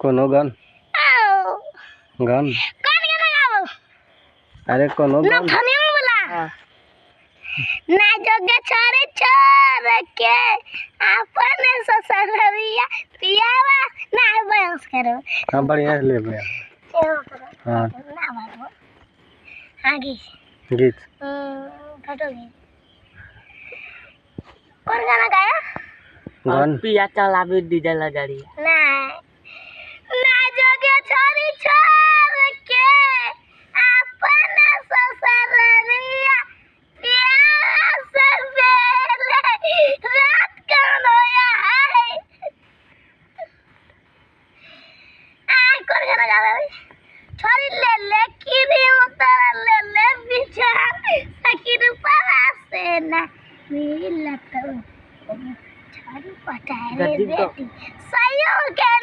कोनो गन गन कौन गाना गाओ अरे कोनो ना गन धनिया वाला ना जोगे छोरे छोर के अपने ससुरिया पियावा ना बस करो हां बढ़िया ले भैया हां ना बाबू हां गीत फोटो गीत कौन गाना गाया गन पिया चलावे डीजल गाड़ी ना ना जोगे छोरी छोर के अपने ससुरिया पियावा सवेरे रात कौन होया है कौन गाना गा रहा है छोरी ले ले की भी उतर ले बिचार सकी रूपा से ना मिलत छोरी पटारे बेटी सही हो गया।